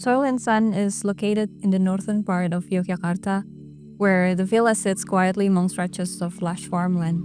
Soil and Sun is located in the northern part of Yogyakarta, where the villa sits quietly among stretches of lush farmland.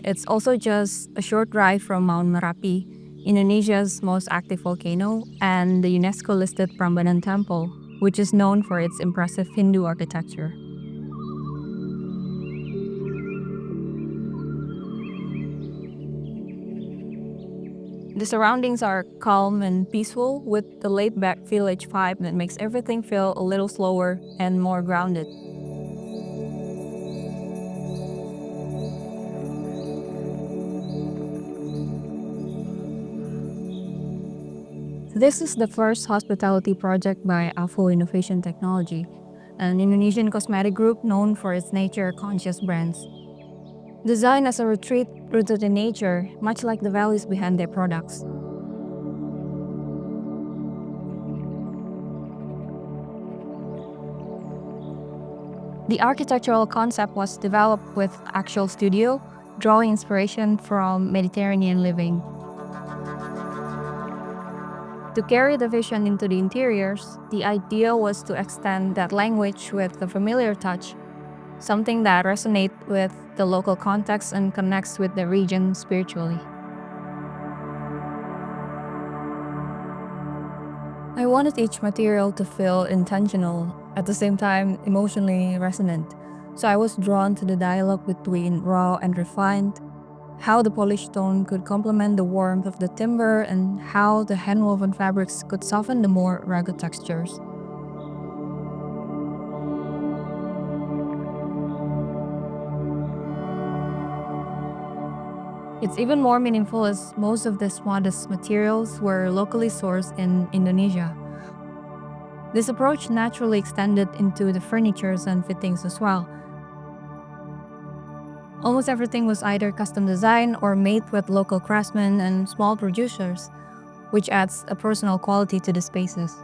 It's also just a short drive from Mount Merapi, Indonesia's most active volcano, and the UNESCO-listed Prambanan Temple, which is known for its impressive Hindu architecture. The surroundings are calm and peaceful, with the laid-back village vibe that makes everything feel a little slower and more grounded. This is the first hospitality project by Avo Innovation Technology, an Indonesian cosmetic group known for its nature-conscious brands. Designed as a retreat rooted in nature, much like the values behind their products. The architectural concept was developed with Axial Studio, drawing inspiration from Mediterranean living. To carry the vision into the interiors, the idea was to extend that language with a familiar touch, something that resonates with the local context and connects with the region spiritually. I wanted each material to feel intentional, at the same time emotionally resonant. So I was drawn to the dialogue between raw and refined, how the polished stone could complement the warmth of the timber, and how the hand-woven fabrics could soften the more rugged textures. It's even more meaningful as most of these modest materials were locally sourced in Indonesia. This approach naturally extended into the furnitures and fittings as well. Almost everything was either custom designed or made with local craftsmen and small producers, which adds a personal quality to the spaces.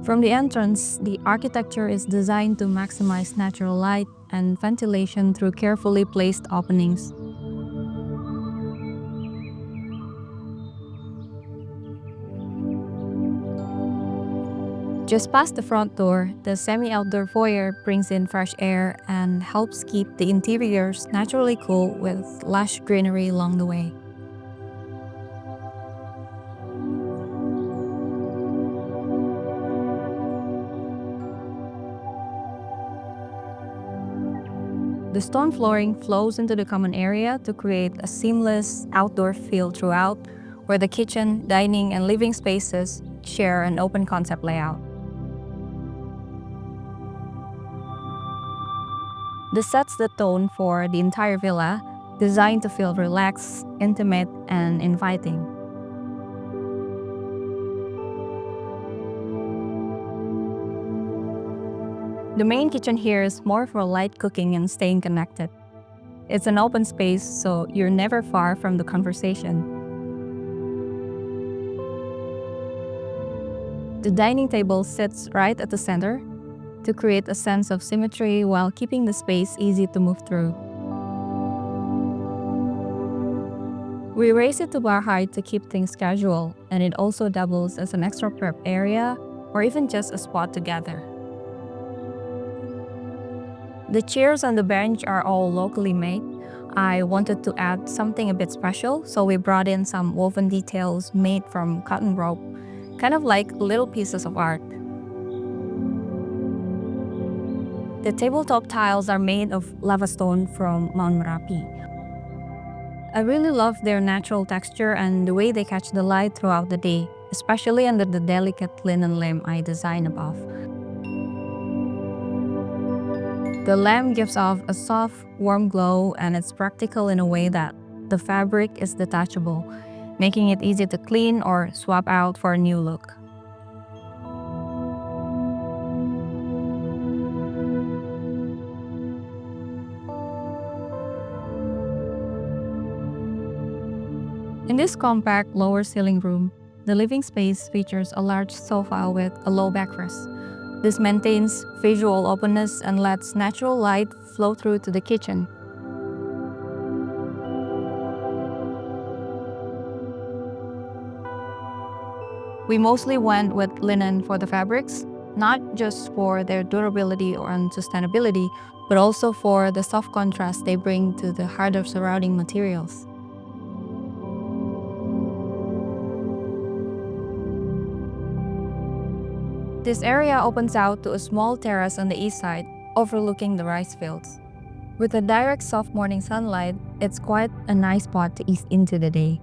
From the entrance, the architecture is designed to maximize natural light and ventilation through carefully placed openings. Just past the front door, the semi-outdoor foyer brings in fresh air and helps keep the interiors naturally cool with lush greenery along the way. The stone flooring flows into the common area to create a seamless outdoor feel throughout, where the kitchen, dining, and living spaces share an open concept layout. This sets the tone for the entire villa, designed to feel relaxed, intimate, and inviting. The main kitchen here is more for light cooking and staying connected. It's an open space, so you're never far from the conversation. The dining table sits right at the center to create a sense of symmetry while keeping the space easy to move through. We raise it to bar height to keep things casual, and it also doubles as an extra prep area or even just a spot to gather. The chairs and the bench are all locally made. I wanted to add something a bit special, so we brought in some woven details made from cotton rope, kind of like little pieces of art. The tabletop tiles are made of lava stone from Mount Merapi. I really love their natural texture and the way they catch the light throughout the day, especially under the delicate linen lamp I designed above. The lamp gives off a soft, warm glow, and it's practical in a way that the fabric is detachable, making it easy to clean or swap out for a new look. In this compact lower ceiling room, the living space features a large sofa with a low backrest. This maintains visual openness and lets natural light flow through to the kitchen. We mostly went with linen for the fabrics, not just for their durability or sustainability, but also for the soft contrast they bring to the harder surrounding materials. This area opens out to a small terrace on the east side, overlooking the rice fields. With a direct soft morning sunlight, it's quite a nice spot to ease into the day.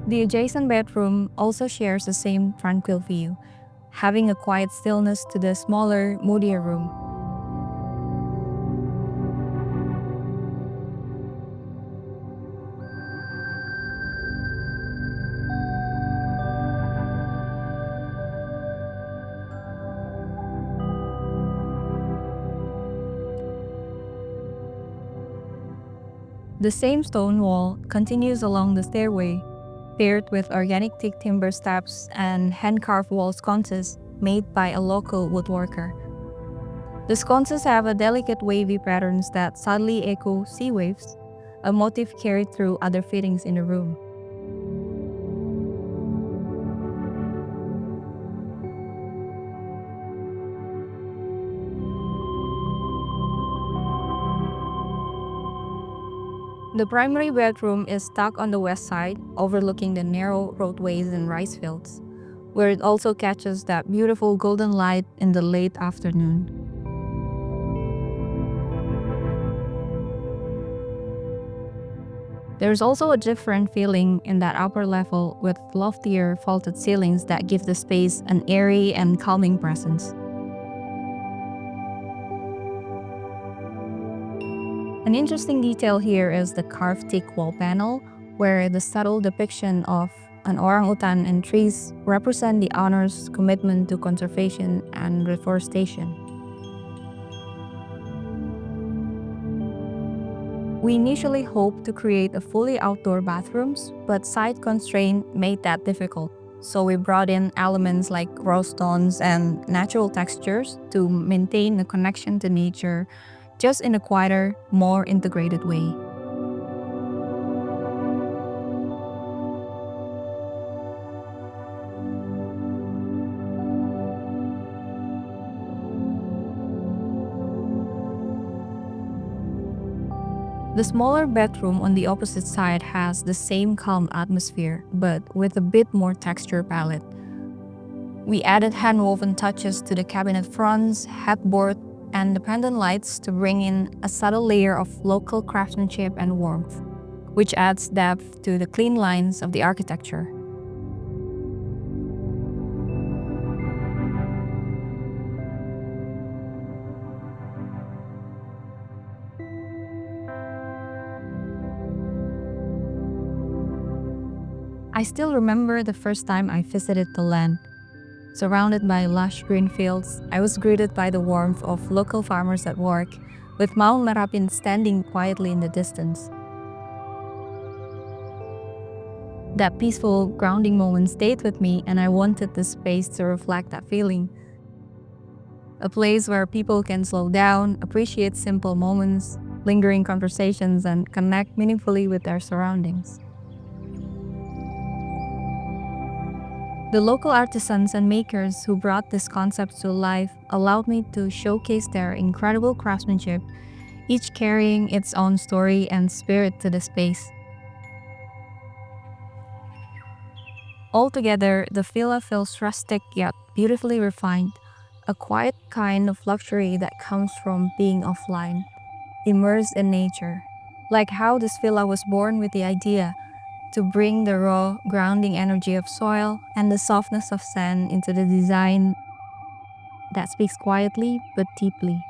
The adjacent bedroom also shares the same tranquil view, having a quiet stillness to the smaller, moodier room. The same stone wall continues along the stairway, paired with organic teak timber steps and hand-carved wall sconces made by a local woodworker. The sconces have a delicate wavy patterns that subtly echo sea waves, a motif carried through other fittings in the room. The primary bedroom is tucked on the west side, overlooking the narrow roadways and rice fields, where it also catches that beautiful golden light in the late afternoon. There's also a different feeling in that upper level with loftier vaulted ceilings that give the space an airy and calming presence. An interesting detail here is the carved teak wall panel, where the subtle depiction of an orangutan and trees represent the owner's commitment to conservation and reforestation. We initially hoped to create a fully outdoor bathrooms, but site constraint made that difficult. So we brought in elements like raw stones and natural textures to maintain a connection to nature, just in a quieter, more integrated way. The smaller bedroom on the opposite side has the same calm atmosphere, but with a bit more texture palette. We added hand-woven touches to the cabinet fronts, headboard, and the pendant lights to bring in a subtle layer of local craftsmanship and warmth, which adds depth to the clean lines of the architecture. I still remember the first time I visited the land. Surrounded by lush green fields, I was greeted by the warmth of local farmers at work, with Mount Merapi standing quietly in the distance. That peaceful, grounding moment stayed with me, and I wanted the space to reflect that feeling. A place where people can slow down, appreciate simple moments, lingering conversations, and connect meaningfully with their surroundings. The local artisans and makers who brought this concept to life allowed me to showcase their incredible craftsmanship, each carrying its own story and spirit to the space. Altogether, the villa feels rustic yet beautifully refined, a quiet kind of luxury that comes from being offline, immersed in nature. Like how this villa was born with the idea to bring the raw, grounding energy of soil and the softness of sand into the design that speaks quietly but deeply.